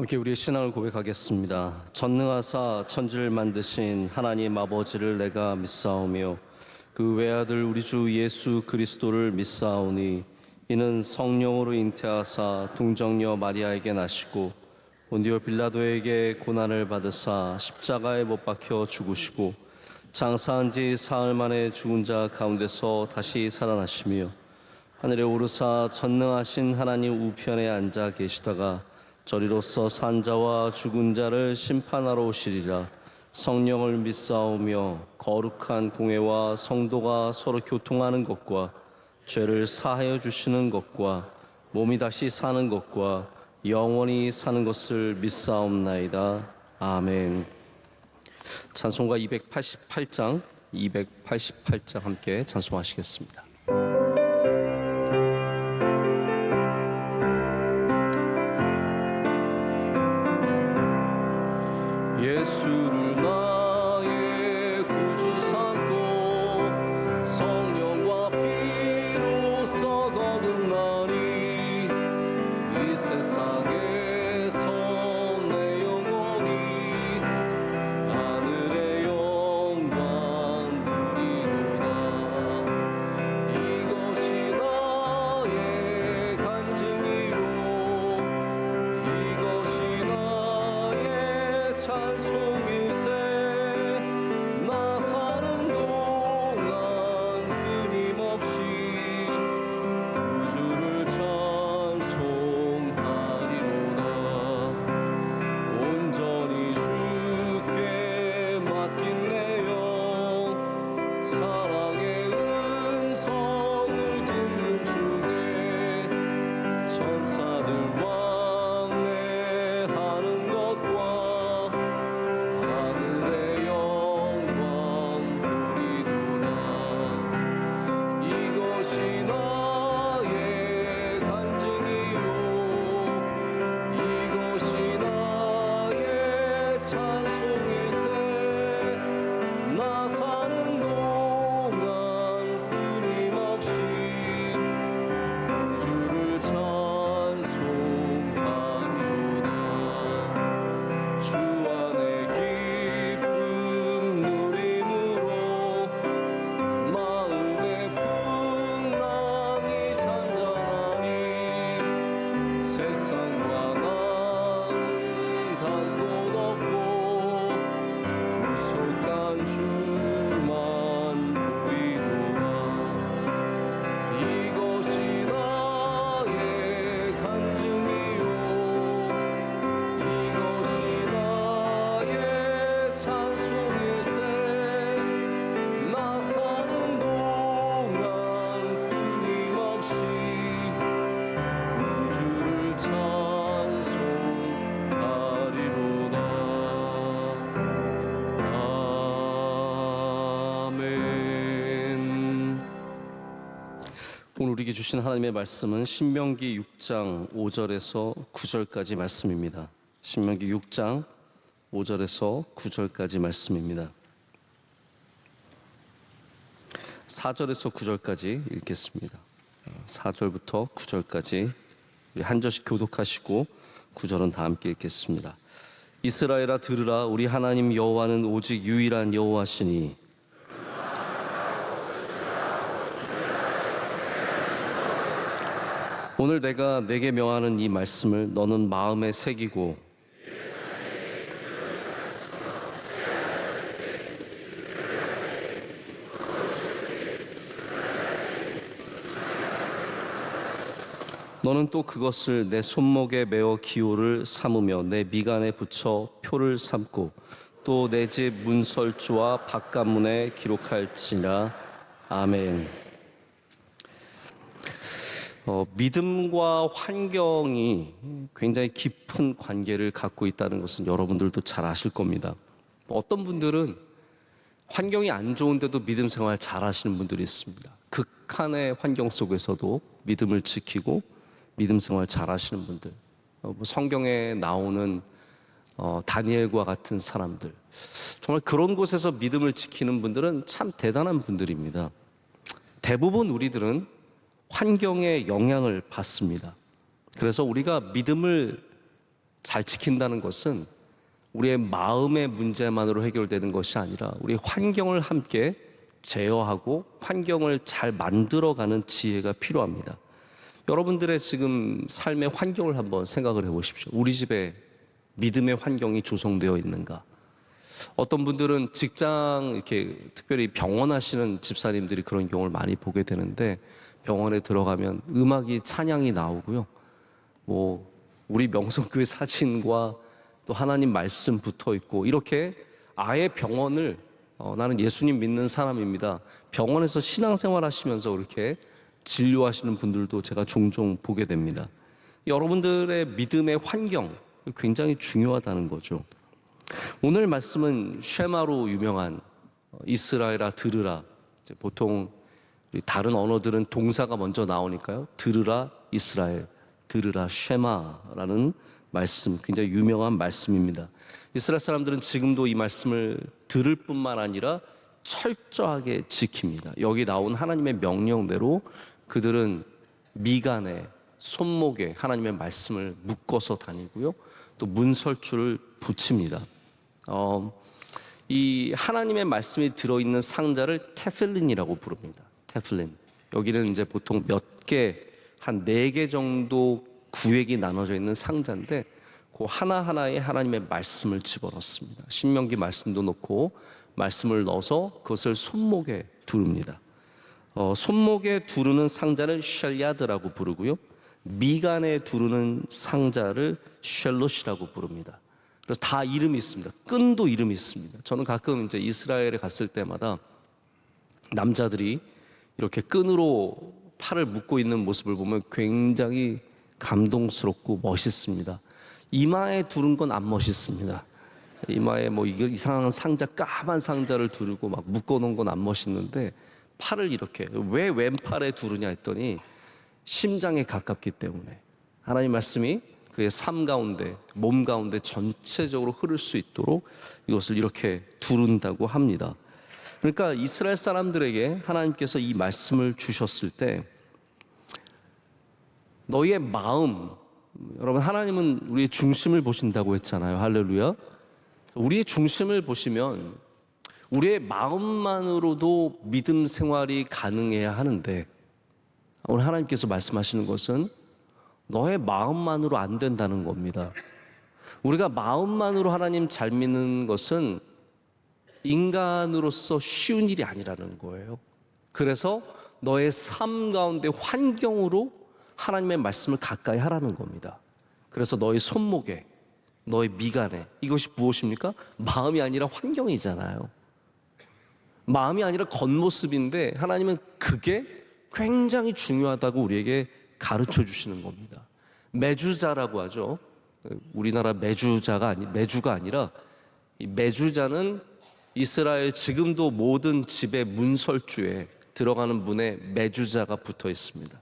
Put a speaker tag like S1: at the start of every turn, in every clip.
S1: 함께 우리의 신앙을 고백하겠습니다. 전능하사 천지를 만드신 하나님 아버지를 내가 믿사오며 그 외아들 우리 주 예수 그리스도를 믿사오니 이는 성령으로 잉태하사 동정녀 마리아에게 나시고 본디오 빌라도에게 고난을 받으사 십자가에 못 박혀 죽으시고 장사한 지 사흘 만에 죽은 자 가운데서 다시 살아나시며 하늘에 오르사 전능하신 하나님 우편에 앉아 계시다가 저리로서 산자와 죽은 자를 심판하러 오시리라. 성령을 믿사오며 거룩한 공회와 성도가 서로 교통하는 것과 죄를 사하여 주시는 것과 몸이 다시 사는 것과 영원히 사는 것을 믿사옵나이다. 아멘. 찬송가 288장 함께 찬송하시겠습니다. 예수를 나의 구주 삼고 성령과 피로써 거듭나니 이 세상에서 내 영혼이 하늘의 영광 누리도다. 이것이 나의 간증이요 이것이 나의 찬송일세. 나 사는 동안 끊임없이 구주를 찬송하리로다. 온전히 주께 맡긴 내 영 사랑의 음성을 듣는 중에 천사들 왕래하는 것과 하늘의 영광 누리도다. 이것이 나의 간증이요 이것이 나의 찬송일세. 나 사는 동안 끊임없이 주를 찬송하리로다. 주 안에 기쁨 누림으로 마음의 풍랑이 잔잔하니 세상과 나는 간 곳 없고 구속한 주만 보이도다. 이것이 나의 간증이요 이것이 나의 찬송일세. 나 사는 동안 끊임없이 구주를 찬송하리로다. 아멘. 오늘 우리에게 주신 하나님의 말씀은 신명기 6장 5절에서 9절까지 말씀입니다. 신명기 6장 5절에서 9절까지 말씀입니다. 4절에서 9절까지 읽겠습니다. 4절부터 9절까지 우리 한 절씩 교독하시고 9절은 다 함께 읽겠습니다. 이스라엘아 들으라. 우리 하나님 여호와는 오직 유일한 여호와시니 오늘 내가 내게 명하는 이 말씀을 너는 마음에 새기고 너는 또 그것을 내 손목에 메어 기호를 삼으며 내 미간에 붙여 표를 삼고 또 내 집 문설주와 바깥문에 기록할지니라. 아멘. 믿음과 환경이 굉장히 깊은 관계를 갖고 있다는 것은 여러분들도 잘 아실 겁니다. 어떤 분들은 환경이 안 좋은데도 믿음 생활 잘 하시는 분들이 있습니다. 극한의 환경 속에서도 믿음을 지키고 믿음 생활 잘 하시는 분들, 성경에 나오는 다니엘과 같은 사람들, 정말 그런 곳에서 믿음을 지키는 분들은 참 대단한 분들입니다. 대부분 우리들은 환경의 영향을 받습니다. 그래서 우리가 믿음을 잘 지킨다는 것은 우리의 마음의 문제만으로 해결되는 것이 아니라 우리 환경을 함께 제어하고 환경을 잘 만들어가는 지혜가 필요합니다. 여러분들의 지금 삶의 환경을 한번 생각을 해보십시오. 우리 집에 믿음의 환경이 조성되어 있는가? 어떤 분들은 직장, 이렇게 특별히 병원 하시는 집사님들이 그런 경우를 많이 보게 되는데, 병원에 들어가면 음악이, 찬양이 나오고요. 우리 명성교회 사진과 또 하나님 말씀 붙어 있고, 이렇게 아예 병원을, 나는 예수님 믿는 사람입니다, 병원에서 신앙생활 하시면서 그렇게 진료하시는 분들도 제가 종종 보게 됩니다. 여러분들의 믿음의 환경, 굉장히 중요하다는 거죠. 오늘 말씀은 쉐마로 유명한 이스라엘아 들으라. 보통 다른 언어들은 동사가 먼저 나오니까요. 들으라 이스라엘, 들으라 쉐마라는 말씀, 굉장히 유명한 말씀입니다. 이스라엘 사람들은 지금도 이 말씀을 들을 뿐만 아니라 철저하게 지킵니다. 여기 나온 하나님의 명령대로 그들은 미간에, 손목에 하나님의 말씀을 묶어서 다니고요. 또 문설주를 붙입니다. 이 하나님의 말씀이 들어있는 상자를 테필린이라고 부릅니다. 테필린. 여기는 이제 보통 몇 개, 한 4개 정도 구획이 나눠져 있는 상자인데, 그 하나하나에 하나님의 말씀을 집어넣습니다. 신명기 말씀도 넣고 말씀을 넣어서 그것을 손목에 두릅니다. 손목에 두르는 상자를 쉘야드라고 부르고요. 미간에 두르는 상자를 쉘롯이라고 부릅니다. 그래서 다 이름이 있습니다. 끈도 이름이 있습니다. 저는 가끔 이제 이스라엘에 갔을 때마다 남자들이 이렇게 끈으로 팔을 묶고 있는 모습을 보면 굉장히 감동스럽고 멋있습니다. 이마에 두른 건 안 멋있습니다. 이마에 이상한 상자, 까만 상자를 두르고 막 묶어놓은 건 안 멋있는데, 팔을 이렇게, 왜 왼팔에 두르냐 했더니 심장에 가깝기 때문에 하나님 말씀이 그의 삶 가운데, 몸 가운데 전체적으로 흐를 수 있도록 이것을 이렇게 두른다고 합니다. 그러니까 이스라엘 사람들에게 하나님께서 이 말씀을 주셨을 때, 너희의 마음, 여러분 하나님은 우리의 중심을 보신다고 했잖아요. 할렐루야. 우리의 중심을 보시면 우리의 마음만으로도 믿음 생활이 가능해야 하는데, 오늘 하나님께서 말씀하시는 것은 너의 마음만으로 안 된다는 겁니다. 우리가 마음만으로 하나님 잘 믿는 것은 인간으로서 쉬운 일이 아니라는 거예요. 그래서 너의 삶 가운데 환경으로 하나님의 말씀을 가까이 하라는 겁니다. 그래서 너의 손목에, 너의 미간에, 이것이 무엇입니까? 마음이 아니라 환경이잖아요. 마음이 아니라 겉모습인데 하나님은 그게 굉장히 중요하다고 우리에게 가르쳐 주시는 겁니다. 메주자라고 하죠. 우리나라 메주가 아니라, 이 메주자는 이스라엘 지금도 모든 집의 문설주에 들어가는 문에 메주자가 붙어 있습니다.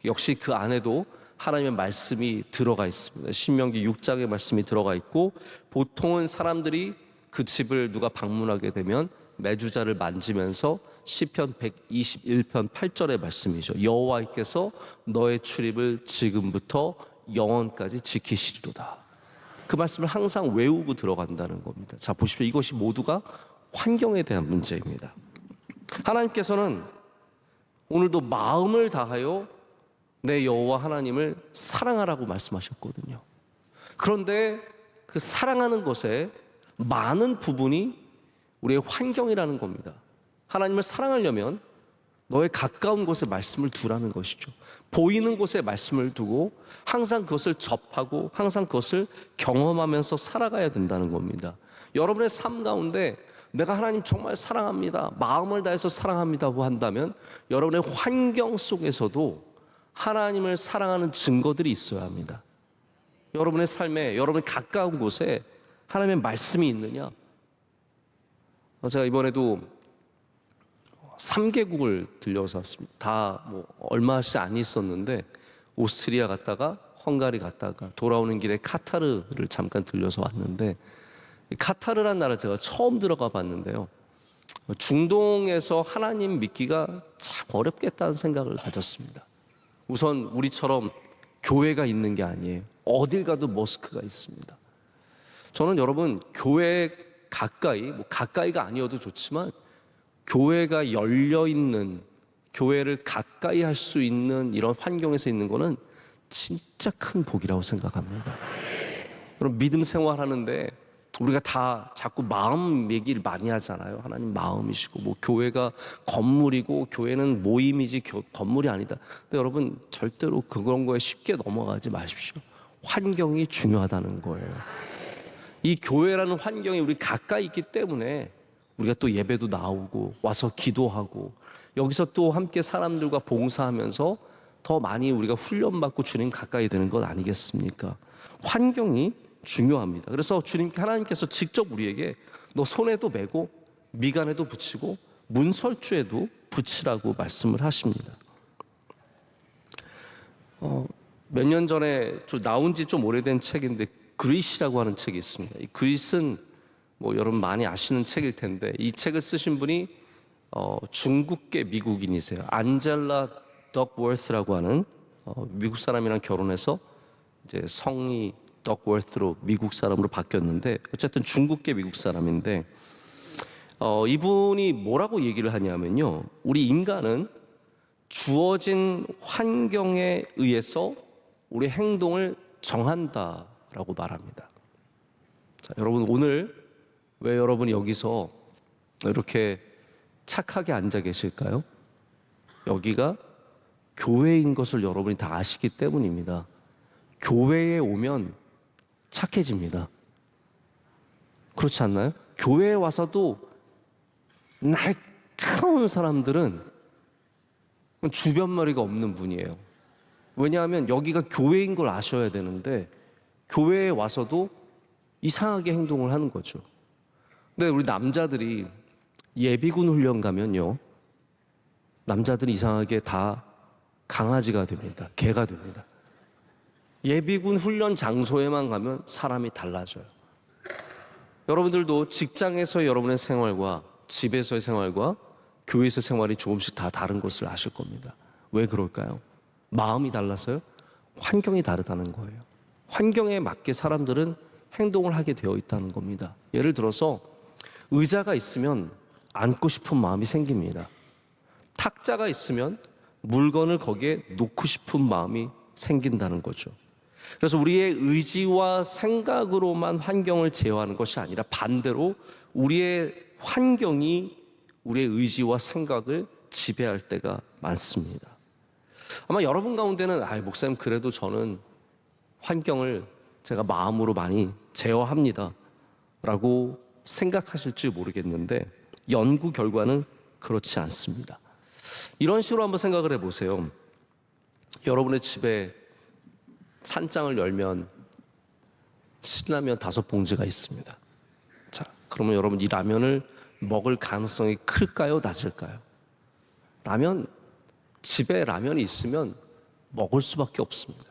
S1: 역시 그 안에도 하나님의 말씀이 들어가 있습니다. 신명기 6장의 말씀이 들어가 있고, 보통은 사람들이 그 집을 누가 방문하게 되면 메주자를 만지면서 시편 121편 8절의 말씀이죠. 여호와께서 너의 출입을 지금부터 영원까지 지키시리로다. 그 말씀을 항상 외우고 들어간다는 겁니다. 자, 보십시오. 이것이 모두가 환경에 대한 문제입니다. 하나님께서는 오늘도 마음을 다하여 내 여호와 하나님을 사랑하라고 말씀하셨거든요. 그런데 그 사랑하는 것에 많은 부분이 우리의 환경이라는 겁니다. 하나님을 사랑하려면 너의 가까운 곳에 말씀을 두라는 것이죠. 보이는 곳에 말씀을 두고 항상 그것을 접하고 항상 그것을 경험하면서 살아가야 된다는 겁니다. 여러분의 삶 가운데 내가 하나님 정말 사랑합니다, 마음을 다해서 사랑합니다고 한다면 여러분의 환경 속에서도 하나님을 사랑하는 증거들이 있어야 합니다. 여러분의 삶에, 여러분의 가까운 곳에 하나님의 말씀이 있느냐? 제가 이번에도 3개국을 들려서 왔습니다. 다 얼마씩 안 있었는데, 오스트리아 갔다가 헝가리 갔다가 돌아오는 길에 카타르를 잠깐 들려서 왔는데, 카타르라는 나라 제가 처음 들어가 봤는데요, 중동에서 하나님 믿기가 참 어렵겠다는 생각을 가졌습니다. 우선 우리처럼 교회가 있는 게 아니에요. 어딜 가도 머스크가 있습니다. 저는 여러분 교회 가까이, 가까이가 아니어도 좋지만 교회가 열려 있는, 교회를 가까이 할 수 있는 이런 환경에서 있는 거는 진짜 큰 복이라고 생각합니다. 그럼 믿음 생활하는데 우리가 다 자꾸 마음 얘기를 많이 하잖아요. 하나님 마음이시고 교회가 건물이고 교회는 모임이지 건물이 아니다. 근데 여러분 절대로 그런 거에 쉽게 넘어가지 마십시오. 환경이 중요하다는 거예요. 이 교회라는 환경이 우리 가까이 있기 때문에 우리가 또 예배도 나오고 와서 기도하고 여기서 또 함께 사람들과 봉사하면서 더 많이 우리가 훈련받고 주님 가까이 되는 것 아니겠습니까? 환경이 중요합니다. 그래서 하나님께서 직접 우리에게 너 손에도 메고 미간에도 붙이고 문설주에도 붙이라고 말씀을 하십니다. 몇 년 전에 나온 지 좀 오래된 책인데 그릿이라고 하는 책이 있습니다. 이 그릿은 여러분 많이 아시는 책일 텐데 이 책을 쓰신 분이 중국계 미국인이세요. 안젤라 덕워스라고 하는 미국 사람이랑 결혼해서 이제 성이 덕워스로 미국 사람으로 바뀌었는데 어쨌든 중국계 미국 사람인데 이분이 뭐라고 얘기를 하냐면요. 우리 인간은 주어진 환경에 의해서 우리 행동을 정한다라고 말합니다. 자, 여러분 오늘 왜 여러분이 여기서 이렇게 착하게 앉아 계실까요? 여기가 교회인 것을 여러분이 다 아시기 때문입니다. 교회에 오면 착해집니다. 그렇지 않나요? 교회에 와서도 날카로운 사람들은 주변머리가 없는 분이에요. 왜냐하면 여기가 교회인 걸 아셔야 되는데 교회에 와서도 이상하게 행동을 하는 거죠. 근데 우리 남자들이 예비군 훈련 가면요, 남자들이 이상하게 다 강아지가 됩니다. 개가 됩니다. 예비군 훈련 장소에만 가면 사람이 달라져요. 여러분들도 직장에서의 여러분의 생활과 집에서의 생활과 교회에서의 생활이 조금씩 다 다른 것을 아실 겁니다. 왜 그럴까요? 마음이 달라서요? 환경이 다르다는 거예요. 환경에 맞게 사람들은 행동을 하게 되어 있다는 겁니다. 예를 들어서 의자가 있으면 앉고 싶은 마음이 생깁니다. 탁자가 있으면 물건을 거기에 놓고 싶은 마음이 생긴다는 거죠. 그래서 우리의 의지와 생각으로만 환경을 제어하는 것이 아니라 반대로 우리의 환경이 우리의 의지와 생각을 지배할 때가 많습니다. 아마 여러분 가운데는 목사님 그래도 저는 환경을 제가 마음으로 많이 제어합니다 라고 생각하실지 모르겠는데 연구 결과는 그렇지 않습니다. 이런 식으로 한번 생각을 해보세요. 여러분의 집에 찬장을 열면 신라면 5봉지가 있습니다. 자, 그러면 여러분 이 라면을 먹을 가능성이 클까요? 낮을까요? 집에 라면이 있으면 먹을 수밖에 없습니다.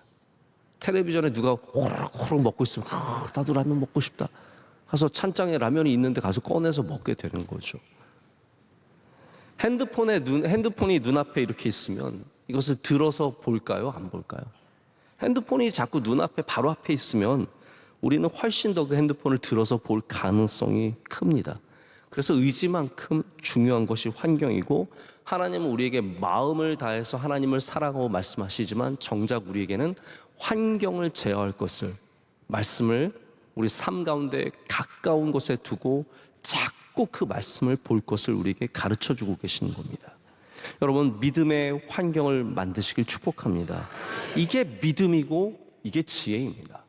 S1: 텔레비전에 누가 호로록 먹고 있으면 나도 라면 먹고 싶다 가서 찬장에 라면이 있는데 가서 꺼내서 먹게 되는 거죠. 핸드폰이 눈앞에 이렇게 있으면 이것을 들어서 볼까요? 안 볼까요? 핸드폰이 자꾸 눈앞에 바로 앞에 있으면 우리는 훨씬 더 그 핸드폰을 들어서 볼 가능성이 큽니다. 그래서 의지만큼 중요한 것이 환경이고 하나님은 우리에게 마음을 다해서 하나님을 사랑하고 말씀하시지만 정작 우리에게는 환경을 제어할 것을, 말씀을 우리 삶 가운데 가까운 곳에 두고 자꾸 그 말씀을 볼 것을 우리에게 가르쳐주고 계시는 겁니다. 여러분 믿음의 환경을 만드시길 축복합니다. 이게 믿음이고 이게 지혜입니다.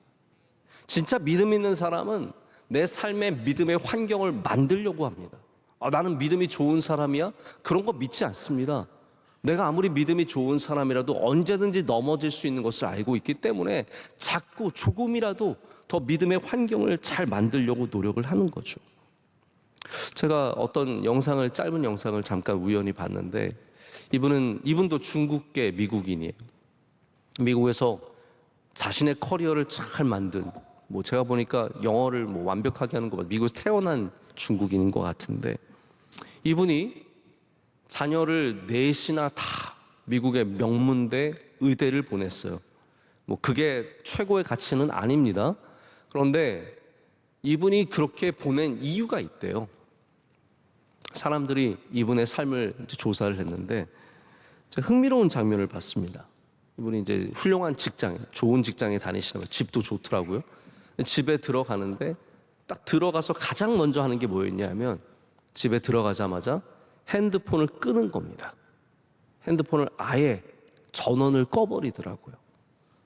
S1: 진짜 믿음 있는 사람은 내 삶의 믿음의 환경을 만들려고 합니다. 나는 믿음이 좋은 사람이야? 그런 거 믿지 않습니다. 내가 아무리 믿음이 좋은 사람이라도 언제든지 넘어질 수 있는 것을 알고 있기 때문에 자꾸 조금이라도 더 믿음의 환경을 잘 만들려고 노력을 하는 거죠. 제가 어떤 짧은 영상을 잠깐 우연히 봤는데 이분도 중국계 미국인이에요. 미국에서 자신의 커리어를 잘 만든, 제가 보니까 영어를 완벽하게 하는 거 봐. 미국에서 태어난 중국인인 것 같은데 이분이 자녀를 넷이나 다 미국의 명문대 의대를 보냈어요. 뭐 그게 최고의 가치는 아닙니다. 그런데 이분이 그렇게 보낸 이유가 있대요. 사람들이 이분의 삶을 이제 조사를 했는데 제가 흥미로운 장면을 봤습니다. 이분이 이제 훌륭한 직장에, 좋은 직장에 다니시는 거예요. 집도 좋더라고요. 집에 들어가는데 딱 들어가서 가장 먼저 하는 게 뭐였냐면 집에 들어가자마자 핸드폰을 끄는 겁니다. 핸드폰을 아예 전원을 꺼버리더라고요.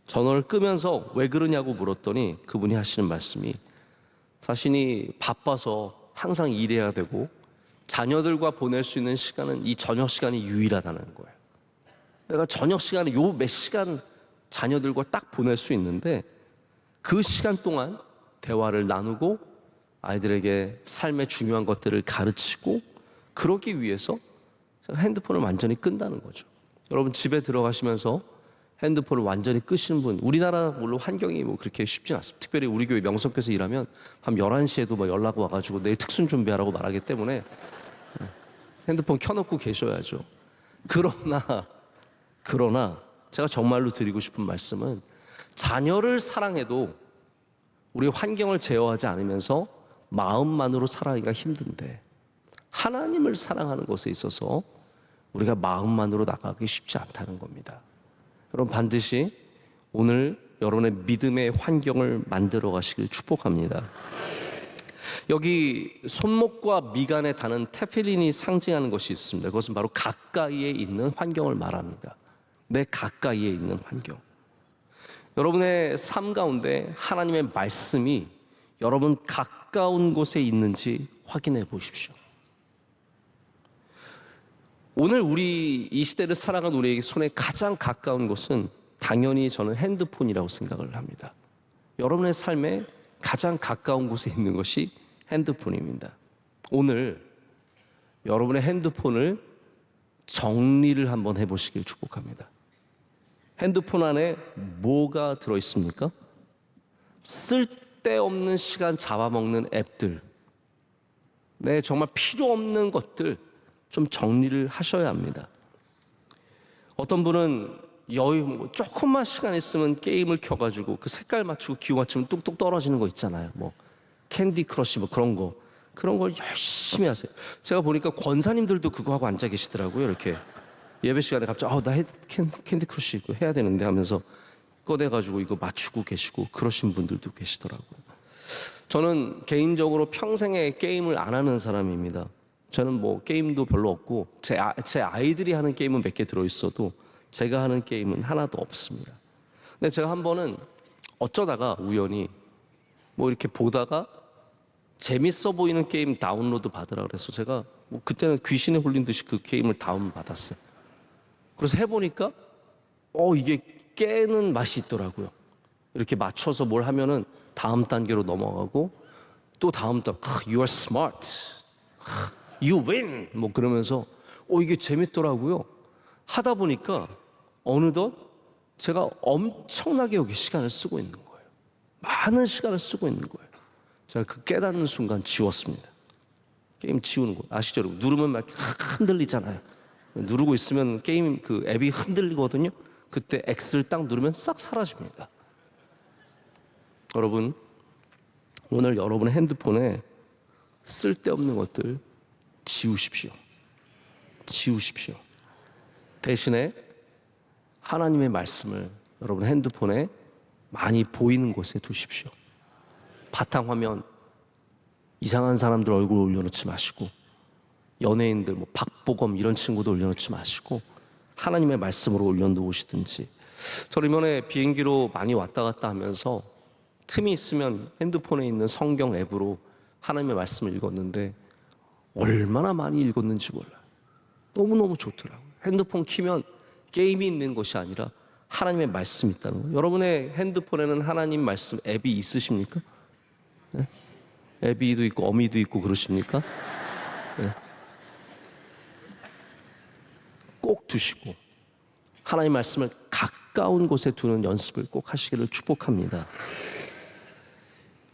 S1: 전원을 끄면서 왜 그러냐고 물었더니 그분이 하시는 말씀이 자신이 바빠서 항상 일해야 되고 자녀들과 보낼 수 있는 시간은 이 저녁 시간이 유일하다는 거예요. 내가 저녁 시간에 요 몇 시간 자녀들과 딱 보낼 수 있는데 그 시간 동안 대화를 나누고 아이들에게 삶의 중요한 것들을 가르치고 그러기 위해서 핸드폰을 완전히 끈다는 거죠. 여러분 집에 들어가시면서 핸드폰을 완전히 끄시는 분, 우리나라 물론 환경이 뭐 그렇게 쉽진 않습니다. 특별히 우리 교회 명성교회에서 일하면 밤 11시에도 막 연락 와가지고 내일 특순 준비하라고 말하기 때문에 핸드폰 켜놓고 계셔야죠. 그러나 제가 정말로 드리고 싶은 말씀은 자녀를 사랑해도 우리 환경을 제어하지 않으면서 마음만으로 살아가기가 힘든데 하나님을 사랑하는 것에 있어서 우리가 마음만으로 나가기 쉽지 않다는 겁니다. 여러분 반드시 오늘 여러분의 믿음의 환경을 만들어 가시길 축복합니다. 여기 손목과 미간에 다는 테필린이 상징하는 것이 있습니다. 그것은 바로 가까이에 있는 환경을 말합니다. 내 가까이에 있는 환경. 여러분의 삶 가운데 하나님의 말씀이 여러분 가까운 곳에 있는지 확인해 보십시오. 오늘 우리 이 시대를 살아가는 우리에게 손에 가장 가까운 곳은 당연히 저는 핸드폰이라고 생각을 합니다. 여러분의 삶에 가장 가까운 곳에 있는 것이 핸드폰입니다. 오늘 여러분의 핸드폰을 정리를 한번 해보시길 축복합니다. 핸드폰 안에 뭐가 들어있습니까? 쓸데없는 시간 잡아먹는 앱들, 정말 필요 없는 것들 좀 정리를 하셔야 합니다. 어떤 분은 조금만 시간 있으면 게임을 켜가지고 그 색깔 맞추고 기호 맞추면 뚝뚝 떨어지는 거 있잖아요. 뭐 캔디 크러쉬 뭐 그런 걸 열심히 하세요. 제가 보니까 권사님들도 그거 하고 앉아 계시더라고요. 이렇게 예배 시간에 갑자기 나 캔디 크러쉬 이거 해야 되는데 하면서 꺼내가지고 이거 맞추고 계시고 그러신 분들도 계시더라고요. 저는 개인적으로 평생에 게임을 안 하는 사람입니다. 저는 뭐 게임도 별로 없고 제 아이들이 하는 게임은 몇 개 들어있어도 제가 하는 게임은 하나도 없습니다. 근데 제가 한 번은 어쩌다가 우연히 뭐 이렇게 보다가 재밌어 보이는 게임 다운로드 받으라 그래서 제가 뭐 그때는 귀신에 홀린 듯이 그 게임을 다운받았어요. 그래서 해보니까 이게 깨는 맛이 있더라고요. 이렇게 맞춰서 뭘 하면은 다음 단계로 넘어가고 또 다음 단계 You are smart, You win 뭐 그러면서 이게 재밌더라고요. 하다 보니까 어느덧 제가 엄청나게 여기 시간을 쓰고 있는 거예요. 많은 시간을 쓰고 있는 거예요. 제가 그 깨닫는 순간 지웠습니다. 게임 지우는 거 아시죠? 여러분? 누르면 막 흔들리잖아요. 누르고 있으면 게임 그 앱이 흔들리거든요. 그때 X를 딱 누르면 싹 사라집니다. 여러분, 오늘 여러분의 핸드폰에 쓸데없는 것들 지우십시오. 대신에 하나님의 말씀을 여러분 핸드폰에 많이 보이는 곳에 두십시오. 바탕화면 이상한 사람들 얼굴 올려놓지 마시고 연예인들 뭐 박보검 이런 친구도 올려놓지 마시고 하나님의 말씀으로 올려놓으시든지. 저는 이번에 비행기로 많이 왔다 갔다 하면서 틈이 있으면 핸드폰에 있는 성경 앱으로 하나님의 말씀을 읽었는데 얼마나 많이 읽었는지 몰라요. 너무너무 좋더라고요. 핸드폰 키면 게임이 있는 것이 아니라 하나님의 말씀이 있다는 거예요. 여러분의 핸드폰에는 하나님 말씀 앱이 있으십니까? 네? 앱이도 있고 어미도 있고 그러십니까? 네. 꼭 두시고 하나님 말씀을 가까운 곳에 두는 연습을 꼭 하시기를 축복합니다.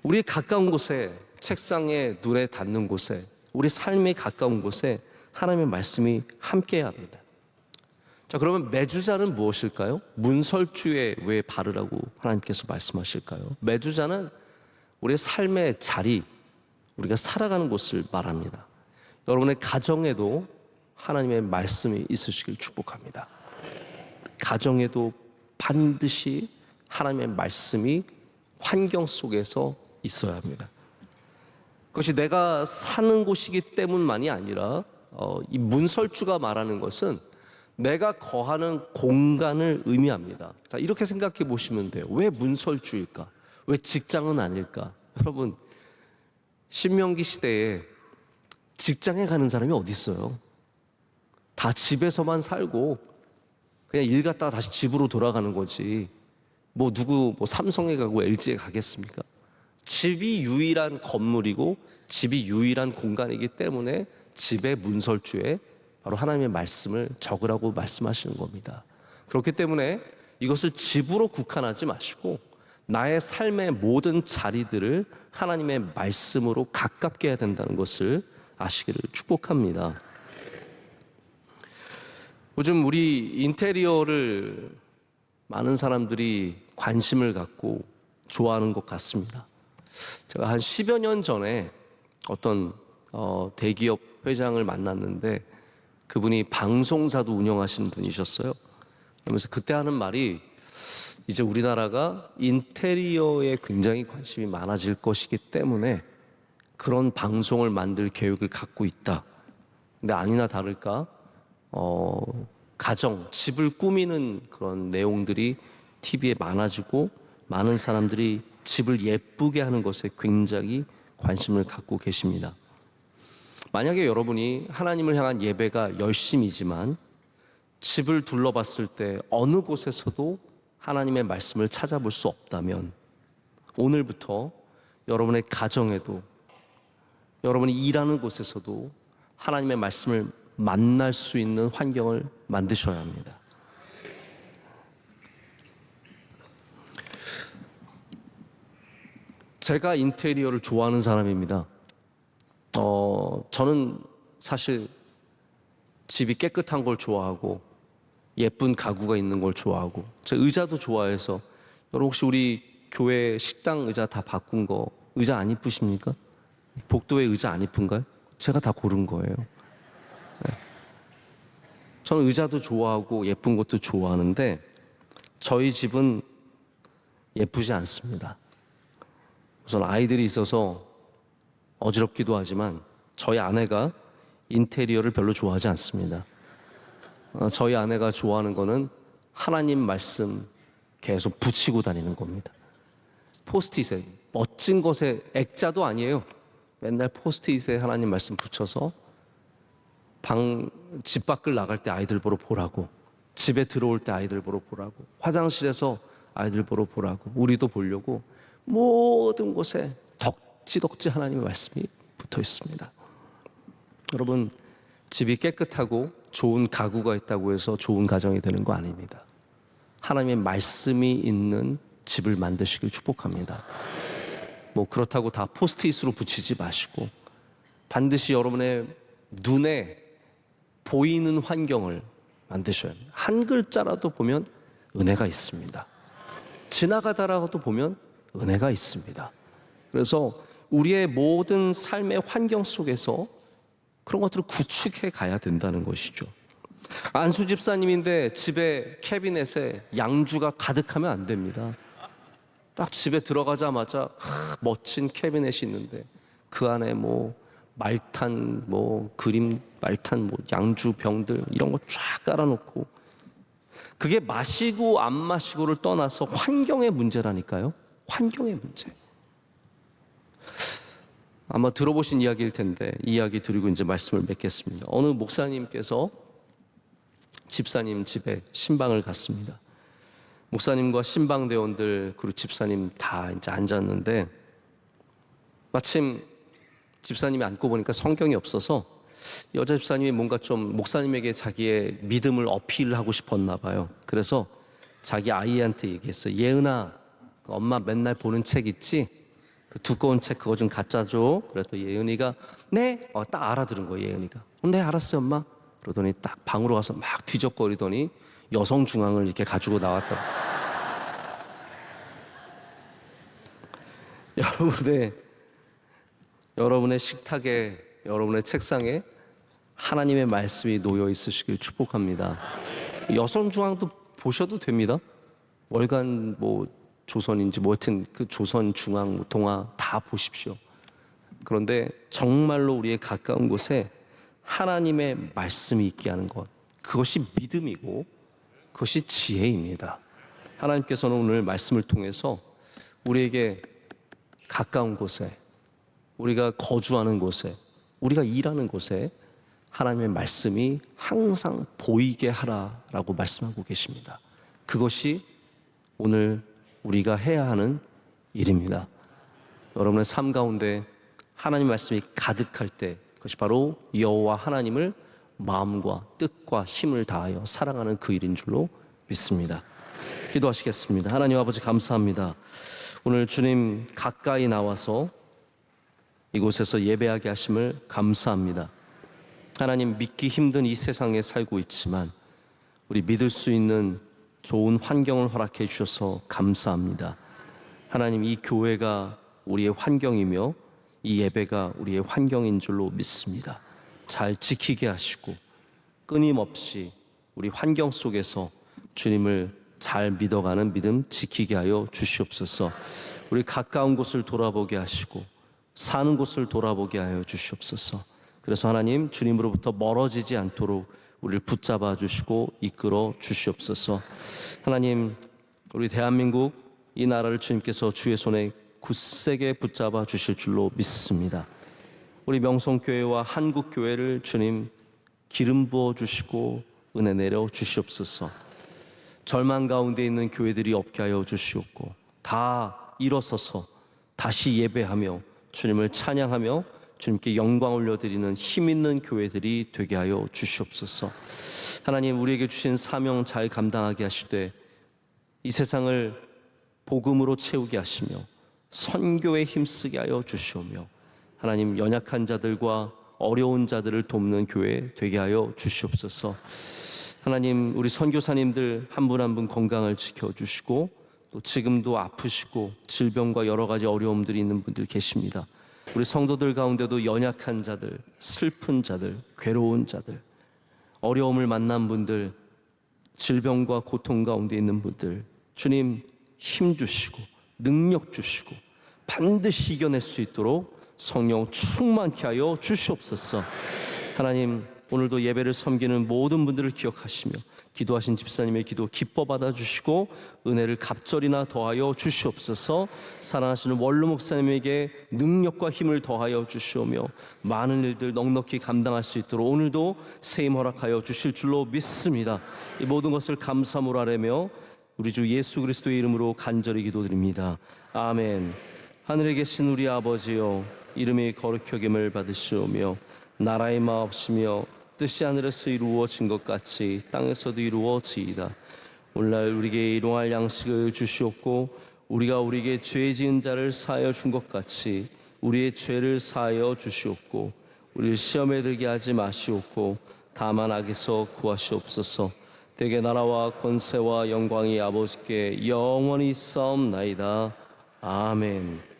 S1: 우리의 가까운 곳에, 책상에 눈에 닿는 곳에, 우리 삶에 가까운 곳에 하나님의 말씀이 함께해야 합니다. 자, 그러면 매주자는 무엇일까요? 문설주에 왜 바르라고 하나님께서 말씀하실까요? 매주자는 우리의 삶의 자리, 우리가 살아가는 곳을 말합니다. 여러분의 가정에도 하나님의 말씀이 있으시길 축복합니다. 가정에도 반드시 하나님의 말씀이 환경 속에서 있어야 합니다. 그것이 내가 사는 곳이기 때문만이 아니라 이 문설주가 말하는 것은 내가 거하는 공간을 의미합니다. 자, 이렇게 생각해 보시면 돼요. 왜 문설주일까? 왜 직장은 아닐까? 여러분, 신명기 시대에 직장에 가는 사람이 어디 있어요? 다 집에서만 살고 그냥 일 갔다가 다시 집으로 돌아가는 거지. 누구 삼성에 가고 LG에 가겠습니까? 집이 유일한 건물이고 집이 유일한 공간이기 때문에 집의 문설주에 바로 하나님의 말씀을 적으라고 말씀하시는 겁니다. 그렇기 때문에 이것을 집으로 국한하지 마시고 나의 삶의 모든 자리들을 하나님의 말씀으로 가깝게 해야 된다는 것을 아시기를 축복합니다. 요즘 우리 인테리어를 많은 사람들이 관심을 갖고 좋아하는 것 같습니다. 제가 한 10여 년 전에 어떤 대기업 회장을 만났는데 그분이 방송사도 운영하시는 분이셨어요. 그러면서 그때 하는 말이 이제 우리나라가 인테리어에 굉장히 관심이 많아질 것이기 때문에 그런 방송을 만들 계획을 갖고 있다. 근데 아니나 다를까 가정, 집을 꾸미는 그런 내용들이 TV에 많아지고 많은 사람들이 집을 예쁘게 하는 것에 굉장히 관심을 갖고 계십니다. 만약에 여러분이 하나님을 향한 예배가 열심이지만 집을 둘러봤을 때 어느 곳에서도 하나님의 말씀을 찾아볼 수 없다면 오늘부터 여러분의 가정에도 여러분이 일하는 곳에서도 하나님의 말씀을 만날 수 있는 환경을 만드셔야 합니다. 제가 인테리어를 좋아하는 사람입니다. 저는 사실 집이 깨끗한 걸 좋아하고 예쁜 가구가 있는 걸 좋아하고 제 의자도 좋아해서 여러분 혹시 우리 교회 식당 의자 다 바꾼 거 의자 안 이쁘십니까? 복도에 의자 안 이쁜가요? 제가 다 고른 거예요. 네. 저는 의자도 좋아하고 예쁜 것도 좋아하는데 저희 집은 예쁘지 않습니다. 우선 아이들이 있어서 어지럽기도 하지만 저희 아내가 인테리어를 별로 좋아하지 않습니다. 저희 아내가 좋아하는 거는 하나님 말씀 계속 붙이고 다니는 겁니다. 포스트잇에 멋진 것에 액자도 아니에요. 맨날 포스트잇에 하나님 말씀 붙여서 집 밖을 나갈 때 아이들 보러 보라고, 집에 들어올 때 아이들 보러 보라고, 화장실에서 아이들 보러 보라고, 우리도 보려고 모든 곳에 덕지덕지 하나님의 말씀이 붙어 있습니다. 여러분, 집이 깨끗하고 좋은 가구가 있다고 해서 좋은 가정이 되는 거 아닙니다. 하나님의 말씀이 있는 집을 만드시길 축복합니다. 그렇다고 다 포스트잇으로 붙이지 마시고 반드시 여러분의 눈에 보이는 환경을 만드셔야 합니다. 한 글자라도 보면 은혜가 있습니다. 지나가다라도 보면 은혜가 있습니다. 그래서 우리의 모든 삶의 환경 속에서 그런 것들을 구축해 가야 된다는 것이죠. 안수 집사님인데 집에 캐비넷에 양주가 가득하면 안 됩니다. 딱 집에 들어가자마자 멋진 캐비넷이 있는데 그 안에 말탄 그림 말탄 양주 병들 이런 거 쫙 깔아놓고 그게 마시고 안 마시고를 떠나서 환경의 문제라니까요. 환경의 문제. 아마 들어보신 이야기일 텐데 이 이야기 드리고 이제 말씀을 맺겠습니다. 어느 목사님께서 집사님 집에 신방을 갔습니다. 목사님과 신방대원들 그리고 집사님 다 이제 앉았는데 마침 집사님이 앉고 보니까 성경이 없어서 여자 집사님이 뭔가 좀 목사님에게 자기의 믿음을 어필하고 싶었나 봐요. 그래서 자기 아이한테 얘기했어요. 예은아, 엄마 맨날 보는 책 있지? 그 두꺼운 책 그거 좀 갖다 줘. 그랬더니 예은이가 네? 딱 알아들은 거예요. 예은이가 네 알았어요 엄마. 그러더니 딱 방으로 가서 막 뒤적거리더니 여성 중앙을 이렇게 가지고 나왔다. 여러분의 식탁에, 여러분의 책상에 하나님의 말씀이 놓여 있으시길 축복합니다. 여성 중앙도 보셔도 됩니다. 월간 뭐 조선인지 뭐 하여튼 그 조선 중앙 동화 다 보십시오. 그런데 정말로 우리의 가까운 곳에 하나님의 말씀이 있게 하는 것, 그것이 믿음이고 그것이 지혜입니다. 하나님께서는 오늘 말씀을 통해서 우리에게 가까운 곳에, 우리가 거주하는 곳에, 우리가 일하는 곳에 하나님의 말씀이 항상 보이게 하라라고 말씀하고 계십니다. 그것이 오늘 우리가 해야 하는 일입니다. 여러분의 삶 가운데 하나님 말씀이 가득할 때, 그것이 바로 여호와 하나님을 마음과 뜻과 힘을 다하여 사랑하는 그 일인 줄로 믿습니다. 기도하시겠습니다. 하나님 아버지 감사합니다. 오늘 주님 가까이 나와서 이곳에서 예배하게 하심을 감사합니다. 하나님, 믿기 힘든 이 세상에 살고 있지만 우리 믿을 수 있는 좋은 환경을 허락해 주셔서 감사합니다. 하나님, 이 교회가 우리의 환경이며 이 예배가 우리의 환경인 줄로 믿습니다. 잘 지키게 하시고 끊임없이 우리 환경 속에서 주님을 잘 믿어가는 믿음 지키게 하여 주시옵소서. 우리 가까운 곳을 돌아보게 하시고 사는 곳을 돌아보게 하여 주시옵소서. 그래서 하나님, 주님으로부터 멀어지지 않도록 우리를 붙잡아 주시고 이끌어 주시옵소서. 하나님, 우리 대한민국 이 나라를 주님께서 주의 손에 굳세게 붙잡아 주실 줄로 믿습니다. 우리 명성교회와 한국교회를 주님 기름 부어 주시고 은혜 내려 주시옵소서. 절망 가운데 있는 교회들이 없게 하여 주시옵고 다 일어서서 다시 예배하며 주님을 찬양하며 주님께 영광 올려드리는 힘 있는 교회들이 되게 하여 주시옵소서. 하나님, 우리에게 주신 사명 잘 감당하게 하시되 이 세상을 복음으로 채우게 하시며 선교에 힘쓰게 하여 주시오며 하나님, 연약한 자들과 어려운 자들을 돕는 교회 되게 하여 주시옵소서. 하나님, 우리 선교사님들 한 분 한 분 건강을 지켜주시고 또 지금도 아프시고 질병과 여러 가지 어려움들이 있는 분들 계십니다. 우리 성도들 가운데도 연약한 자들, 슬픈 자들, 괴로운 자들, 어려움을 만난 분들, 질병과 고통 가운데 있는 분들, 주님 힘 주시고 능력 주시고 반드시 이겨낼 수 있도록 성령 충만케 하여 주시옵소서. 하나님, 오늘도 예배를 섬기는 모든 분들을 기억하시며 기도하신 집사님의 기도 기뻐 받아주시고 은혜를 갑절이나 더하여 주시옵소서. 사랑하시는 원로 목사님에게 능력과 힘을 더하여 주시오며 많은 일들 넉넉히 감당할 수 있도록 오늘도 세임 허락하여 주실 줄로 믿습니다. 이 모든 것을 감사함으로 아뢰며 우리 주 예수 그리스도의 이름으로 간절히 기도드립니다. 아멘. 하늘에 계신 우리 아버지여, 이름이 거룩히 여김을 받으시오며 나라의 마옵시며 뜻이 하늘에서 이루어진 것 같이 땅에서도 이루어지이다. 오늘날 우리에게 일용할 양식을 주시옵고 우리가 우리에게 죄 지은 자를 사하여 준 것 같이 우리의 죄를 사하여 주시옵고 우리를 시험에 들게 하지 마시옵고 다만 악에서 구하시옵소서. 대개 나라와 권세와 영광이 아버지께 영원히 있사옵나이다. 아멘.